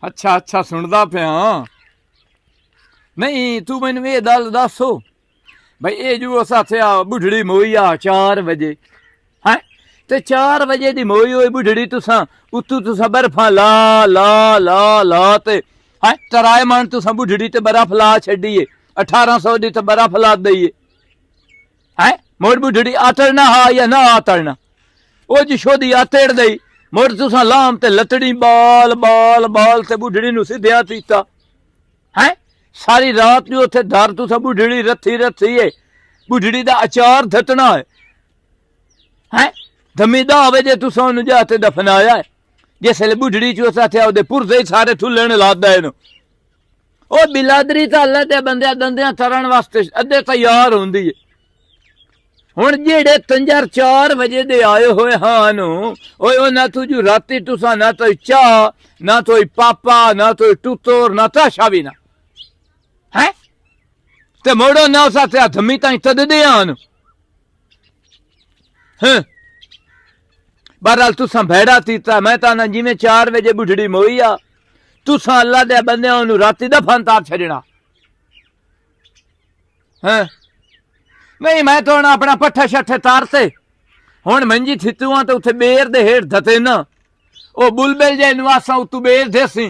अच्छा अच्छा सुनदा पिया। नहीं तू मैनू ये गल दसो भाई ये जो अस आखिया बुढ़ड़ी मोई आ 4 बजे है ते 4 बजे दी मोई होई बुढ़ड़ी तुसा उत्तू तुसा बर्फा ला ला ला ला ते है तराए मन तुसा बुढ़ड़ी ते बर्फ ला छड़िए 1800 दी ते बर्फ ला दईए है मोड़ बुढ़ड़ी आतड़ना हा या ना आतड़ना ओ जी शोधी आतड़ दई मोड़ तुसा लाम ते लतड़ी बाल बाल बाल ते बुढ़ड़ी नू सिध्या तीता है सारी रात जो उत्थे डर तुसा बुढ़ड़ी रथी रथी है बुढ़ड़ी दा अचार धटना है धमी 10 बजे तुसा ओनू जाते दफनाया है जिसले बुढ़ड़ी च उस आख्या ओदे पुरजे सारे ठुल्लण लादा है ओ बिलादरी तां अल्लाह दे बंदे दंदियां तरन वास्ते अद्धे तैयार होंदी है हुण जेड़े तंजर 4 बजे दे आए होए हान ओए ना तुझू राती तुसा ना तो चाह ना तो पापा ना तो टुतोर ना ताशा भी ना है ते मोड़ो ना उस आख्या धमी ताई तद दे आन हैं बहरहाल तुसा भेड़ा तीता मैं ताना जिमें 4 बजे बुढ़ड़ी मोई आ तुसा अल्लाह दे बंदे ओनू राती दफन तार छड़ना हैं नहीं मैं तो अपना पट्ठे शट्ठे तारते हुण मंजी थितुआ तो उथे बेर दे हेठ धते ना ओ बुलबुल जे नवासा उतू बेर देसी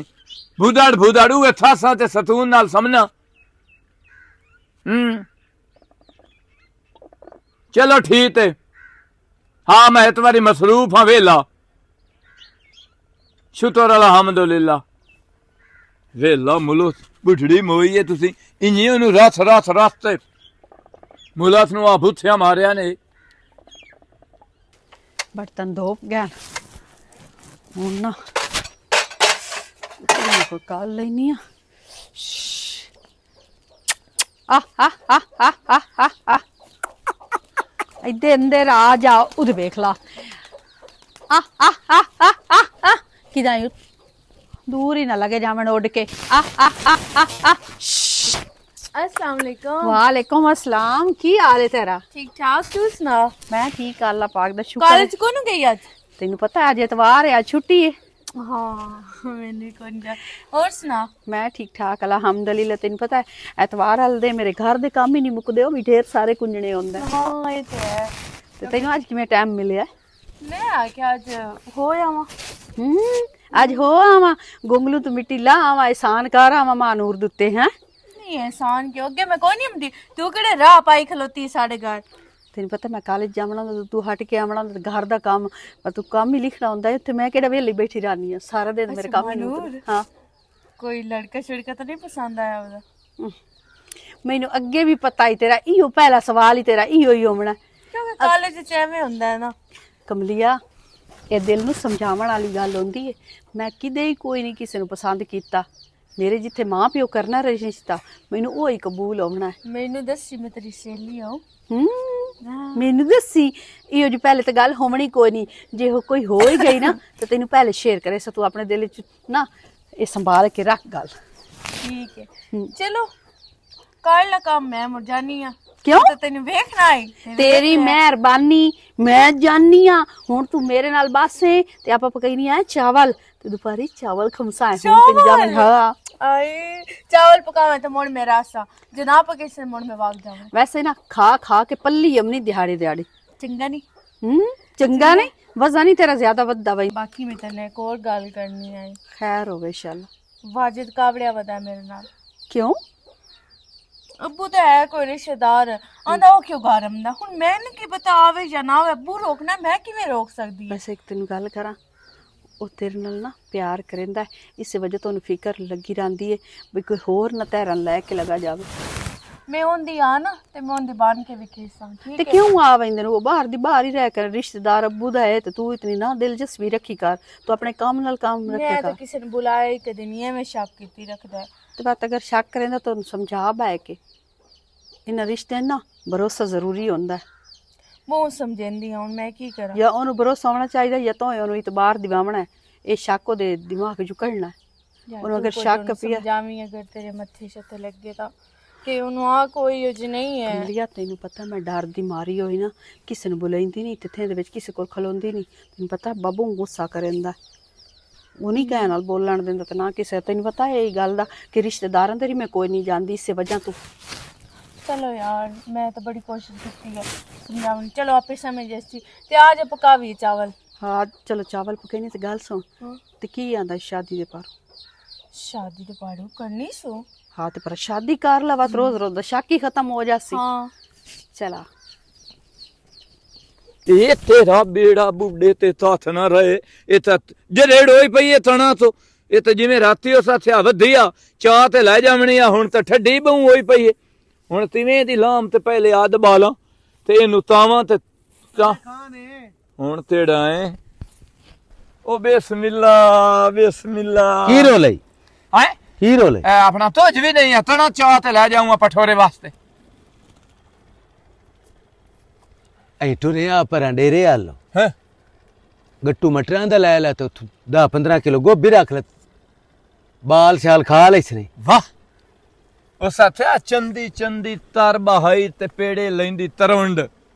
भुदड़ भुदड़ उए थासा ते सतून नाल समना चलो ठीक है हाँ मैं इतवारी मसरूफ हाँ वेला शुक्र अलहमदुलिल्लाह वेला मुलो बुढ़ड़ी मोई है तुसी इंजी ओनू रथ रथ रथ ते मुलस नू आ भुथिया मारिया ने बर्तन धोप गया हूँ ना कोई काल लेनी आ इधर अंदर आ जाओ उधर देख ला कि दूर ही ना लगे जामन उड़ के अस्सलाम वालेकुम। वालेकुम अस्सलाम। की हाल है तेरा? ठीक ठाक तू सुना? मैं ठीक अल्लाह पाक दा शुक्र है। कॉलेज कोनु गई आज? तेनू पता है आज इतवार है, आज छुट्टी है। हाँ मैंने कौन जा और सुना? मैं ठीक ठाक अल्हम्दुलिल्लाह। तेनू पता है एतवार हल दे मेरे घर दे काम ही नहीं मुकदे, ओ भी ढेर सारे कुंजने होंदे। हाँ ये तो है। ते तेनू आज किवें टाइम मिलिया? मैं आके आज हो आवा। आज हो आवा गोंगलू तो मिट्टी ला आवा एहसान कर आवा मानूर दुत्ते हैं। नहीं एहसान क्यों अगे मैं कोई नहीं आंदी तू केड़े राह पाई खलोती साढ़े घर। तेन पता मैं कॉलेज जावना तू हट के आवना घर दा काम पर तू काम ही लिखना होंदा है। मैं केड़ा वेली बैठी रहनी है सारा दिन मेरे काम ही। हाँ कोई लड़का शड़का तो नहीं पसंद आया ओदा? मैनू अगे भी पता ही तेरा इहो पहला सवाल ही तेरा इहो ही होना क्योंकि कॉलेज च एवें हुंदा है ना। कमलिया ये दिल नू समझावन वाली गल होंदी है। मैं किदे ही कोई नहीं किसी नू पसंद कीता, मेरे जिथे मां प्यो करना रिश्ता मैनू वो ही कबूल होना है। मैनू दसी मैं तेरी सहेली हूं। मैनू दसी इहो जी पहले तो गल होनी कोई नहीं, जे हो कोई हो ही गई ना तो तेनू पहले शेयर करे सो तू अपने दिल च ना ये संभाल के रख गल। ठीक है चलो कर ला काम मैं मुड़ जानी आ। क्यों? तो तेनू देखना है तेरी मेहरबानी मैं जानी आ। हुण तू मेरे नाल बस है ते आपा पकाईनी है चावल ते दोपहरी चावल खमसा है। हाँ आए चावल पकावे तो मोड़ मेरा आसा जना पके से मोड़ में भाग जाऊं। वैसे ना खा खा के पल्ली हमनी दिहाड़ी दिहाड़ी चंगा नहीं चंगा नहीं वजह नहीं तेरा ज्यादा वधा भाई। बाकी मैं तेने एक और गल करनी है। खैर हो गई इंशाल्लाह। वाजिद कावड़िया वदा मेरे नाल। क्यों? अब्बू तो है कोई रिश्तेदार आंदा वो क्यों घर आंदा हुन मैनू की पता आवे या ना आवे अब्बू रोकना मैं किवें रोक सकदी। वैसे एक तेन गल करा ਉਹ तेरे नाल ना प्यार करेंदा है इस वजह तो फिक्र लगी रहती है भी कोई होर ना तैरन लैके लगा जावे। मैं ओंदी आ ना ते मैं ओंदी बन के विखेसा ठीक ते है। क्यों आ वंदे वो बाहर दी बाहर ही रह कर रिश्तेदार अब्बू दा है ते तू इतनी ना दिलचस्पी रखी कर तू अपने काम नाल काम रखे मैं तो कर। किसी ने बुलाया ही कदे नहीं है मैं शक कीती रखदा है। ते बात अगर शक करेंदा तो समझा बाय के इन रिश्ते ना भरोसा जरूरी होंदा है। बहुत समझेंदी हूं मैं की करा। या ओनू भरोसा होना चाहिए या तो ओनू इतबार दिवावना है ये शक ओदे दिमाग च कढ़ना है। ओनू अगर शक पिया समझावी अगर तेरे मत्थे शते लगे ता कि ओनू आ कोई योज नहीं है। कमलिया तेनू पता मैं डर दी मारी होई ना किसी ने बुलाईंदी नहीं तिथे दे विच किसी कोल खलोंदी नहीं। तेनू पता बाबू गुस्सा करेंदा ਉਹ ਨਹੀਂ ਕਹਿ ਨਾਲ ਬੋਲਣ ਦਿੰਦਾ ਤੇ ਨਾ ਕਿਸੇ ਤੈਨੂੰ ਪਤਾ ਹੈ ਇਹ ਗੱਲ ਦਾ ਕਿ ਰਿਸ਼ਤੇਦਾਰਾਂ ਤੇਰੀ ਮੈਂ ਕੋਈ ਨਹੀਂ ਜਾਂਦੀ ਇਸੇ ਵਜ੍ਹਾ ਤੋਂ। चलो यार मैं तो बड़ी कोशिश की है समझाने, चलो आपे समझ जैसी ते आज पकावी चावल। ਹਾਂ ਚਲੋ ਚਾਵਲ ਪਕਾਈਨੇ ਤੇ ਗੱਲ ਸੁਣ ਤੇ ਕੀ ਆਂਦਾ ਸ਼ਾਦੀ ਦੇ ਪਰ शादी तो पाड़ू करनी सो। ਹਾਂ ਤੇ ਪਰ ਸ਼ਾਦੀ ਕਰ ਲਵਾ ਤੇ ਰੋਜ਼ ਰੋਜ਼ ਦਾ ਸ਼ੱਕ ਹੀ ਖਤਮ ਹੋ ਜਾਸੀ। हाँ ਚਲਾ ਇਹ ਤੇਰਾ ਬੇੜਾ ਬੁੱਢੇ ਤੇ ਹੱਥ ਨਾ ਰਹੇ। ਇਹ ਤਾਂ ਜਰੇੜ ਹੋਈ ਪਈ ਹੈ ਤਣਾ ਤੋਂ। ਇਹ ਤਾਂ ਜਿਵੇਂ ਰਾਤੀ ਉਸ ਹੱਥਿਆ ਵਧਿਆ ਚਾਹ ਤੇ ਲੈ ਜਾਵਣੀ ਆ, ਹੁਣ ਤਾਂ ਠੱਡੀ ਬਹੂ ਹੋਈ ਪਈ ਹੈ। ਹੁਣ ਤਿਵੇਂ ਦੀ ਲਾਮ ਤੇ ਪਹਿਲੇ ਆ ਦਬਾਲਾਂ ਤੇ ਇਹਨੂੰ ਤਾਵਾਂ ਤੇ ਹੁਣ ਤੇੜਾ ਹੈ ਉਹ ਬਿਸਮਿਲ੍ਲਾ ਬਿਸਮਿਲ੍ਲਾ। ਕੀ ਰੋਲ ਹੈ ਹੈ ਕੀ ਰੋਲ ਹੈ? ਇਹ ਆਪਣਾ ਤੁਝ ਵੀ ਨਹੀਂ ਤਣਾ ਚਾਹ ਤੇ ਲੈ ਜਾਊਂਗਾ ਪਠੋਰੇ ਵਾਸਤੇ। ਅਸੀਂ ਟੁਰਿਆ ਪਰ ਡੇਰੇ ਆਲੋ ਹੈ ਗੱਟੂ ਮਟਰਾਂ ਦਾ ਲੈ ਲੈ ਤੇ 10-15 ਕਿਲੋ ਗੋਭੀ ਰੱਖ ਲੈ, ਬਾਲ ਸਿਆਲ ਖਾ ਲੈ ਇਸਨੇ। ਵਾਹ ਉਸ ਹੱਥਿਆ ਚੰਦੀ ਚੰਦੀ ਤਰ ਬਹਾਈ ਤੇ ਪੇੜੇ ਲੈਂਦੀ ਤਰਵੰਡ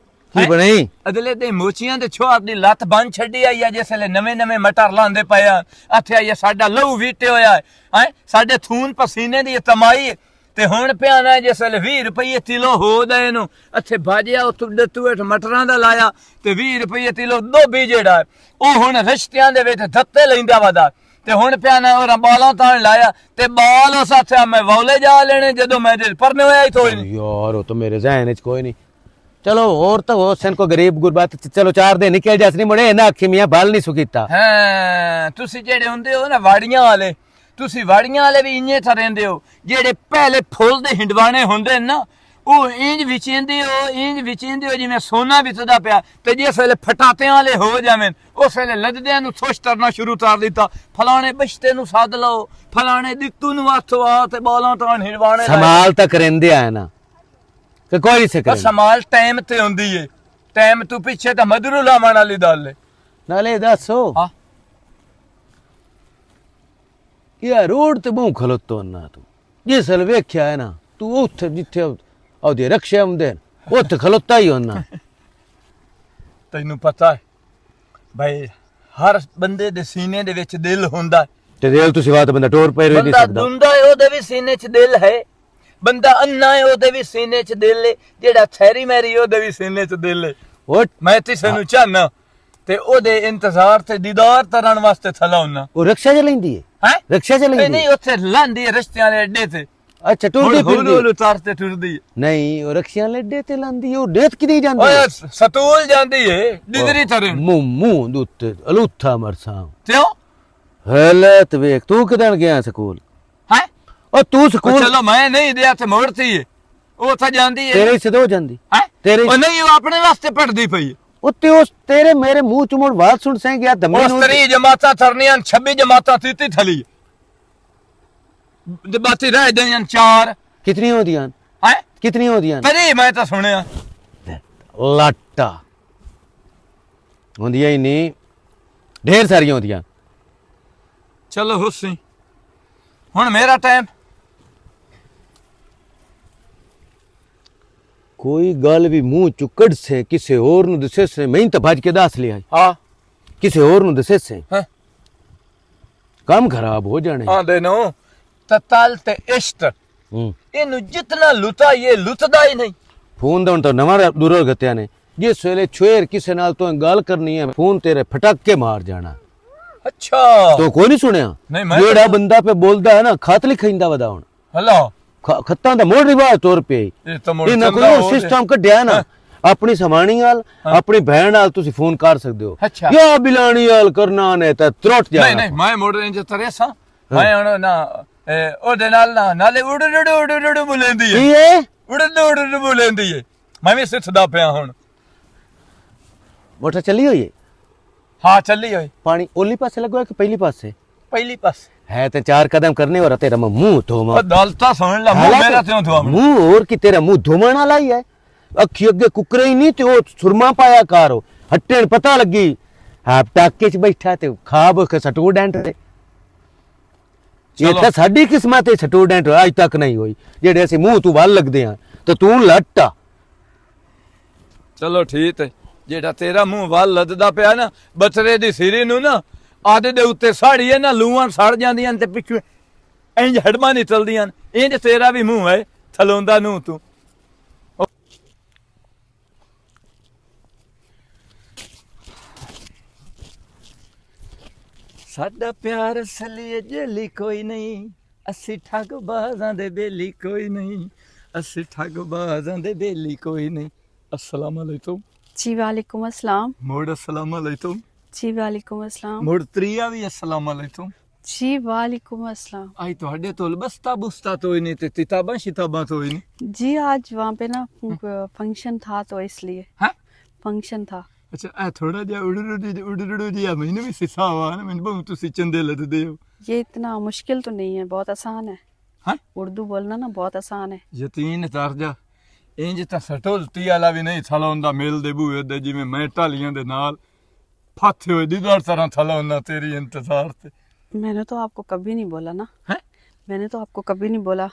ਕੀ ਬਣਾਈ? ਅਦਲੇ ਦੇ ਮੋਚੀਆਂ ਦੇ ਛੋੜ ਦੀ ਲੱਤ ਬੰਨ ਛੱਡੀ ਆਈ ਆ, ਜਿਸ ਵੇਲੇ ਨਵੇਂ ਨਵੇਂ ਮਟਰ ਲਾਂਦੇ ਪਏ ਆ। ਇੱਥੇ ਆਈਏ ਸਾਡਾ ਲਹੂ ਵੀਟੇ ਹੋਇਆ ਹੈ, ਸਾਡੇ ਥੂਨ ਪਸੀਨੇ ਦੀ ਤਮਾਈ ਤੇ ਹੁਣ ਪਿਆਣਾ ਜਿਸ ਵੇਲੇ 20 ਰੁਪਏ ਕਿਲੋ ਹੋ ਗਏ ਇਹਨੂੰ ਇੱਥੇ ਭਾਜਿਆ ਉਹ ਤੂੰ ਮਟਰਾਂ ਦਾ ਲਾਇਆ ਤੇ 20 ਰੁਪਏ ਕਿਲੋ ਦੋਬੀ ਜਿਹੜਾ ਉਹ ਹੁਣ ਰਿਸ਼ਤਿਆਂ ਦੇ ਵਿੱਚ ਧੱਤੇ ਲੈਂਦਾ ਵਾਦਾ ਤੇ ਹੁਣ ਪਿਆਣਾ ਉਹ ਬਾਲਾਂ ਤਾਂ ਲਾਇਆ ਤੇ ਬਾਲ ਉਸ ਹੱਥਿਆ ਮੈਂ ਵੌਲੇ ਜਾ ਲੈਣੇ ਜਦੋਂ ਮੈਂ ਪਰਨੇ ਹੋਇਆ ਹੀ ਥੋੜੀ ਨਹੀਂ। यार वो तो मेरे जहन च कोई नहीं। चलो और तो हो सन को गरीब गुरबत चलो 4 दिन निकल जास नहीं मुड़े ना अखी मियां बाल नहीं सुकीता। ਹਾਂ ਤੁਸੀਂ ਜਿਹੜੇ ਹੁੰਦੇ ਹੋ ਨਾ ਵਾੜੀਆਂ ਵਾਲੇ, ਤੁਸੀਂ ਵਾੜੀਆਂ ਵਾਲੇ ਵੀ ਇੰਨੇ ਤਾਂ ਰਹਿੰਦੇ ਹੋ। ਜਿਹੜੇ ਪਹਿਲੇ ਫੁੱਲ ਦੇ ਹਿੰਡਵਾਣੇ ਹੁੰਦੇ ਨੇ ਨਾ ਉਹ ਇੰਜ ਵਿਚੇਂਦੇ ਹੋ ਜਿਵੇਂ ਸੋਨਾ ਵਿਚਦਾ ਪਿਆ ਤੇ ਜਿਸ ਵੇਲੇ ਫਟਾਤਿਆਂ ਵਾਲੇ ਹੋ ਜਾਵੇਂ ਉਸ ਵੇਲੇ ਲੱਜਦਿਆਂ ਨੂੰ ਥੋਸ਼ ਕਰਨਾ ਸ਼ੁਰੂ ਕਰ ਦਿੱਤਾ। ਫਲਾਣੇ ਬਸ਼ਤੇ ਨੂੰ ਸੱਦ ਲਓ, ਫਲਾਣੇ ਦਿੱਤੂ ਨੂੰ ਹੱਥ ਆ ਤੇ ਬਾਲਾਂ ਤਾਂ ਹਿੰਡਵਾਣੇ संभाल तो करेंदे आए ना कि कोई नहीं से करे। ਸਮਾਲ ਟਾਈਮ ਤੇ ਹੁੰਦੀ ਏ, ਟਾਈਮ ਤੋਂ ਪਿੱਛੇ ਤਾਂ ਮਧਰੂ ਲਾਵਣ ਵਾਲੀ ਗੱਲ ਏ। नाले दसो ਹਾਂ यार रोड ते मुंह खलोतो ना तू जिस वे वेख्या है ना तू उठ जिथे ਉਹਦੇ ਰਕਸ਼ੇ ਹੁੰਦੇ ਉੱਥੇ ਖਲੋਤਾ ਹੀ ਹੋਣਾ। ਤੈਨੂੰ ਪਤਾ ਹੈ ਭਾਈ ਹਰ ਬੰਦੇ ਦੇ ਸੀਨੇ ਦੇ ਵਿੱਚ ਦਿਲ ਹੁੰਦਾ। ਤੇ ਦਿਲ ਤੋਂ ਸਿਵਾ ਤਾਂ ਬੰਦਾ ਟੋਰ ਪੈ ਨਹੀਂ ਬੰਦਾ ਸਕਦਾ। ਦੁੰਦਾ ਹੈ ਉਹਦੇ ਵੀ ਸੀਨੇ 'ਚ ਦਿਲ ਹੈ, ਬੰਦਾ ਅੰਨਾ ਹੈ ਉਹਦੇ ਵੀ ਸੀਨੇ 'ਚ ਦਿਲ ਹੈ, ਜਿਹੜਾ ਥੈਰੀ ਮੈਰੀ ਉਹਦੇ ਵੀ ਸੀਨੇ 'ਚ ਦਿਲ ਹੈ। ਉਹ ਮੈਂ ਤੈਨੂੰ ਚਾਹਨਾ ਤੇ ਉਹਦੇ ਇੰਤਜ਼ਾਰ ਤੇ ਦੀਦਾਰ ਕਰਨ ਵਾਸਤੇ ਥਲਾ ਹੁੰਨਾ। ਉਹ ਰਕਸ਼ਾ ਚਲਾਉਂਦੀ ਹੈ ਹੈ ਰਕਸ਼ਾ ਚਲਾਉਂਦੀ ਨਹੀਂ ਉੱਥੇ ਲਾਂਦੀ ਹੈ ਰਸਤਿਆਂ ਦੇ ਅੱਡੇ ਤੇ। ਅੱਛਾ ਟੁਰਦੀ ਫਿਰਦੀ ਉਹ ਉਤਾਰ ਤੇ ਟੁਰਦੀ ਨਹੀਂ ਉਹ ਰਕਸ਼ਿਆਂ ਲੱਡੇ ਤੇ ਲਾਂਦੀ ਉਹ ਡੇਤ ਕਿਦੀ ਜਾਂਦੀ ਓਏ ਸਤੂਲ ਜਾਂਦੀ ਏ ਡਿਗਰੀ ਤਰਨ ਮੂੰਹ ਦੇ ਉੱਤੇ ਅਲੂਥਾ ਮਰਸਾਂ ਕਿਉਂ ਹਾਲਤ ਵੇਖ ਤੂੰ ਕਿਦਣ ਗਿਆ ਸਕੂਲ ਹੈ ਉਹ ਤੂੰ ਸਕੂਲ ਚਲੋ ਮੈਂ ਨਹੀਂ ਦਿਆ ਤੇ ਮੋੜਤੀ ਏ ਉਹ ਤਾਂ ਜਾਂਦੀ ਏ ਤੇਰੇ ਸਿੱਧੋ ਜਾਂਦੀ ਹੈ ਤੇਰੇ ਉਹ ਨਹੀਂ ਉਹ ਆਪਣੇ ਵਾਸਤੇ ਪੜਦੀ ਪਈ ਉੱਤੇ ਉਸ ਤੇਰੇ ਮੇਰੇ ਮੂੰਹ ਚ ਮੁੜ ਬਾਤ ਸੁਣ ਸੈਂ ਗਿਆ ਦਮੇ ਉਸ ਨੂੰ ਤਰੀ ਜਮਾਤਾਂ ਥਰਨੀਆਂ 26 ਜਮਾਤਾਂ ਤੀਤੀ ਥਲੀ ਤੇ ਬਾਤੀ ਰਹਿ ਗਈਆਂ 4 ਕਿਤਨੀ ਹੁੰਦੀਆਂ ਹੈ ਕਿਤਨੀ ਹੁੰਦੀਆਂ ਤਰੀ ਮੈਂ ਤਾਂ ਸੁਣਿਆ ਲਾਟਾ ਹੁੰਦੀਆਂ ਹੀ ਨਹੀਂ ਢੇਰ ਸਾਰੀਆਂ ਹੁੰਦੀਆਂ। ਚਲੋ ਹੁਸੀ ਹੁਣ ਮੇਰਾ ਟਾਈਮ ਕੋਈ ਗੱਲ ਵੀ ਮੂੰਹ ਚੋਂ ਕੱਢ ਸੇ ਕਿਸੇ ਹੋਰ ਨੂੰ ਦੱਸੇ ਸੇ ਮੈਂ ਤਾਂ ਭੱਜ ਕੇ ਦੱਸ ਲਿਆ ਹਾਂ ਕਿਸੇ ਹੋਰ ਨੂੰ ਦੱਸੇ ਸੇ ਹਾਂ ਕੰਮ ਖਰਾਬ ਹੋ ਜਾਣੇ। ਆਂਦੇ ਨੂੰ ਤਤਲ ਤੇ ਇਸ਼ਟ ਹੂੰ ਇਹਨੂੰ ਜਿਤਨਾ ਲੁੱਟਾ ਇਹ ਲੁੱਟਦਾ ਹੀ ਨਹੀਂ। ਫੋਨ ਦਾ ਹੁਣ ਤਾਂ ਨਵਾਂ ਦੂਰੋਂ ਗੱਤਿਆ ਨੇ ਜਿਸ ਵੇਲੇ ਛੁਏਰ ਕਿਸੇ ਨਾਲ ਤੋਂ ਗੱਲ ਕਰਨੀ ਹੈ ਫੋਨ ਤੇਰੇ ਫਟਕ ਕੇ ਮਾਰ ਜਾਣਾ। ਅੱਛਾ ਤੋ ਕੋਈ ਨਹੀਂ ਸੁਣਿਆ ਨਹੀਂ ਮੈਂ ਜਿਹੜਾ ਬੰਦਾ ਪੇ ਬੋਲਦਾ ਹੈ ਨਾ ਖਤ ਲਿਖਾਂਦਾ ਵਦਾ ਹੁਣ ਹਲੋ ਖੱਤਾਂ ਦਾ ਮੋੜ ਰਿਵਾਜ ਤੌਰ ਪੇ ਇਹ ਤਾਂ ਮੁੜ ਇਹਨਾਂ ਚੰਗਾ ਕੋਈ ਸਿਸਟਮ ਕੱਢਿਆ ਨਾ ਆਪਣੀ ਸਮਾਣੀ ਨਾਲ ਆਪਣੀ ਭੈਣ ਨਾਲ ਤੁਸੀਂ ਫੋਨ ਕਰ ਸਕਦੇ ਹੋ ਅੱਛਾ। ਯਾ ਬਿਲਾਣੀ ਹਾਲ ਕਰਨਾ ਨੇ ਤਾਂ ਤਰਟ ਨਹੀਂ ਜਾਣਾ। ਨਹੀਂ ਮੈਂ ਮੋੜ ਰੇਂਜ ਤਰੇ ਸਾਂ ਮੈਂ ਹੁਣ ਨਾ ਉਹਦੇ ਨਾਲ ਨਾ ਨਾਲੇ ਉੜ ਬੁਲੇਂਦੀ ਕੀ ਏ ਹੈ ਉੜ ਬੁਲੇਂਦੀ ਏ ਮੈਂ ਵੀ ਸਿੱਖਦਾ ਪਿਆ ਹੁਣ। ਮੋਟਰ ਚੱਲੀ ਹੋਈ ਹੈ ਹਾਂ ਚੱਲੀ ਹੋਈ ਪਾਣੀ ओली पासे लगो है कि पहली पासे ਪਹਿਲੀ ਪਾਸੇ है तो 4 कदम करने और तेरा मुंह धोमा ਉਹ ਦਲ ਤਾਂ ਸੁਣ ਲੈ ਮੂੰਹ ਮੇਰਾ ਕਿਉਂ ਧੋਆ मुंह और कि तेरा मुंह धोमण वाला ही है अखी अगे कुकरे ही नहीं ते वो सुरमा पाया कारो हट्टे पता लगी आप टाके च बैठा ते खाब के स्टूडेंट ते ये तो साडी किस्मत है स्टूडेंट आज तक नहीं हुई जेड़े ਅਸੀਂ ਮੂੰਹ ਤੂੰ ਵੱਲ ਲੱਗਦੇ ਆ ਤੇ ਤੂੰ ਲੱਟਾ। ਚਲੋ ਠੀਕ ਹੈ ਜਿਹੜਾ ਤੇਰਾ ਮੂੰਹ ਵੱਲ ਲੱਦਦਾ ਪਿਆ ਨਾ ਬਚਰੇ ਦੀ ਸਿਰੀ ਨੂੰ ਨਾ ਆਦੇ ਦੇ ਉੱਤੇ ਸਾੜੀ ਇਹਨਾਂ ਲੂਆਂ ਸੜ ਜਾਂਦੀਆਂ ਤੇ ਪਿੱਛੇ ਇੰਜ ਹੜਮਾਂ ਨਿਕਲਦੀਆਂ ਇੰਜ ਤੇਰਾ ਵੀ ਮੂੰਹ ਹੈ ਥਲੋਂਦਾ ਨੂੰ ਤੂੰ ਸਾਡਾ ਪਿਆਰ ਅਸਲੀ ਜੇਲੀ ਕੋਈ ਨਹੀਂ ਅਸੀਂ ਠੱਗ ਬਾਜ਼ਾਂ ਦੇ ਬੇਲੀ ਕੋਈ ਨਹੀਂ ਅਸੀਂ ਠੱਗ ਬਾਜ਼ਾਂ ਦੇ ਬੇਲੀ ਕੋਈ ਨਹੀਂ अस्सलाम वालेकुम जी वालेकुम अस्सलाम। मोड़ अस्सलाम वालेकुम जी वालेकुम अस्सलाम। मोड़ त्रिया भी अस्सलाम वालेकुम जी वालेकुम अस्सलाम। आई ਤੁਹਾਡੇ ਤੋਂ ਬਸਤਾ ਬੁਸਤਾ ਤੋਂ ਹੀ ਨਹੀਂ ਤੇ ਕਿਤਾਬਾਂ ਸ਼ਿਤਾਬਾਂ ਤੋਂ ਹੀ नहीं जी आज वहाँ पे ना फंक्शन था तो इसलिए हैं फंक्शन था। ਅੱਛਾ ਇਹ ਥੋੜਾ ਜਿਹਾ ਉੜੜੂ ਜਿਹਾ ਮੈਨੂੰ ਵੀ ਸਿਖਾ ਵਾ ਨਾ ਮੈਨੂੰ ਬਹੁਤ ਤੁਸੀਂ ਚੰਦੇ ਲੱਦਦੇ ਹੋ ये इतना मुश्किल तो नहीं है, बहुत आसान है। हैं उर्दू बोलना ना बहुत आसान है। ਯਤੀਨ ਤਰਜਾ ਇੰਜ ਤਾਂ ਸਟੋਲਤੀ ਵਾਲਾ ਵੀ ਨਹੀਂ ਥਲਾਉਂਦਾ ਮਿਲ ਦੇ ਬੂਏ ਦੇ ਜਿਵੇਂ ਮੈਂ ਢਾਲੀਆਂ ਦੇ ਨਾਲ ਫਾਥੇ ਹੋਏ ਦੀਦਾਰ ਤਰ੍ਹਾਂ ਥਲਾਉਂਦਾ ਤੇਰੀ ਇੰਤਜ਼ਾਰ ਤੇ मैंने तो आपको कभी नहीं बोला ना, हैं मैंने तो आपको कभी नहीं बोला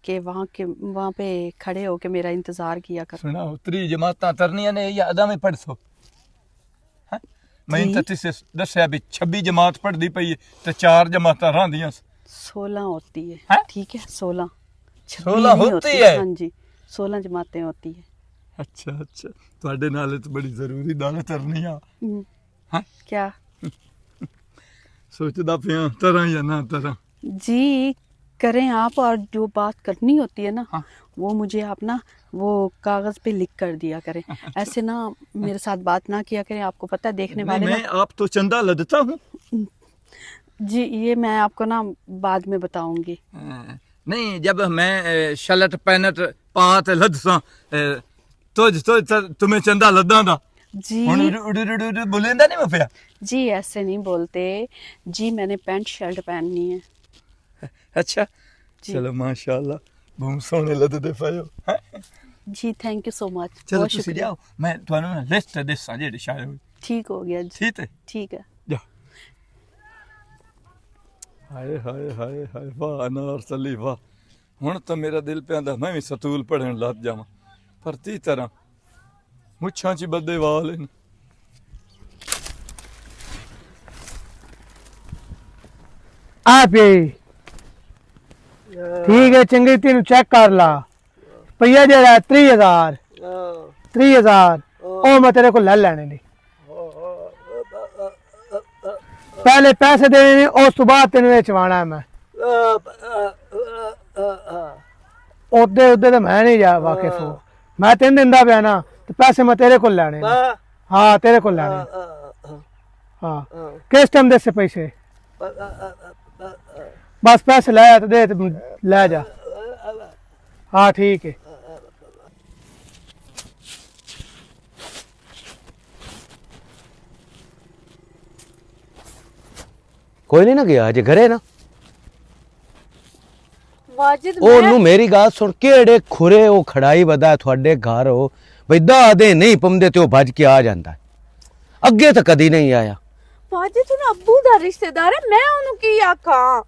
कि वहाँ पे खड़े होके मेरा इंतजार किया कर। ਸੁਣਾਓ ਤਰੀ ਜਮਾਤਾਂ ਤਰਨੀਆਂ ਨੇ ਜਾਂ ਅਦਾਂ ਵਿੱਚ ਪੜਸੋ ਹੈ ਮੈਂ ਤਾਂ ਤਿਸੇ ਦੱਸਿਆ ਵੀ 26 ਜਮਾਤ ਪੜਦੀ ਪਈ ਹੈ ਤੇ 4 ਜਮਾਤਾਂ ਰਹਿੰਦੀਆਂ 16 होती है हैं? ठीक है 16 16 नहीं होती है? हाँ जी 16 जमातें होती है। ਅੱਛਾ ਅੱਛਾ ਤੁਹਾਡੇ ਨਾਲ ਤਾਂ ਬੜੀ ਜ਼ਰੂਰੀ ਦਾਲ ਤਰਨੀ ਆ ਹੈ क्या ਸੋਚਦਾ ਪਿਆ ਤਰ੍ਹਾਂ ਜਾਂ ਨਾ ਤਰ੍ਹਾਂ जी करें आप, और जो बात करनी होती है ना हाँ। वो मुझे आप ना वो कागज पे लिख कर दिया करें। ऐसे ना मेरे साथ बात ना किया करें, आपको पता है देखने नहीं, वाले मैं ना। आप तो चंदा लदता हूँ जी ये मैं आपको ना बाद में बताऊंगी। नहीं जब मैं शलट पैनट पात लदसा तो तुम्हें चंदा लदा दा जी बोलेंदा नहीं मैं पिया जी ऐसे नहीं बोलते जी, मैंने पैंट शर्ट पहननी है। अच्छा चलो माशाल्लाह बहुत सोहने लददे पए हो हैं? जी थैंक यू सो मच, चलो बहुत तुसी शुक्रिया। जाओ मैं ਤੁਹਾਨੂੰ ਨਾ ਲਿਸਟ ਦੇਸਾਂ ਜਿਹੜੀ ਸ਼ਾਇਦ ਹੋਈ ठीक हो गया जी, ਠੀਕ ਹੈ ठीक है। ਜਾ ਹਾਏ ਹਾਏ ਹਾਏ ਹਾਏ ਵਾਹ ਅਨਾਰ ਸੱਲੀ ਵਾਹ ਹੁਣ ਤਾਂ ਮੇਰਾ ਦਿਲ ਪਿਆਂਦਾ ਮੈਂ ਵੀ ਸਤੂਲ ਪੜਨ ਲੱਗ ਜਾਵਾਂ ਪਰ ਤੀ ਤਰ੍ਹਾਂ ਮੁੱਛਾਂ 'ਚ ਬੱਦੇ ਵਾਲ ਨੇ आप ठीक है चंगी तेन चेक कर ला भैया जेड़ा 30,000 30,000 ओ मैं तेरे को ले लेने दी पहले पैसे देने ने उस तो बाद तेन चवाना है मैं ओदे ओदे तो मैं नहीं जा वाकिफ हो मैं तेन दिंदा पिया ना तो पैसे मैं तेरे को लेने ने। हाँ तेरे को लेने हाँ किस टाइम दे से पैसे बस पैसे ले तो दे तो ले जा। हाँ ठीक है ਕੋਈ ਨਹੀਂ ਨਾ ਗਿਆ ਅਜੇ ਘਰੇ ਨਾ ਵਾਜਿਦ ਉਹਨੂੰ ਮੇਰੀ ਗੱਲ ਸੁਣ ਕਿਹੜੇ ਖੁਰੇ ਉਹ ਖੜਾਈ ਵਦਾ ਤੁਹਾਡੇ ਘਰ ਹੋ ਬਈ ਦਾਦੇ ਨਹੀਂ ਪੰਦੇ ਤੇ ਉਹ ਭੱਜ ਕੇ ਆ ਜਾਂਦਾ ਹੈ। ਅੱਗੇ ਤਾਂ ਕਦੀ ਨਹੀਂ ਆਇਆ। ਵਾਜਿਦ ਤੂੰ ਅੱਬੂ ਦਾ ਰਿਸ਼ਤੇਦਾਰ ਹੈ, ਮੈਂ ਉਹਨੂੰ ਕੀ ਆਖਾਂ?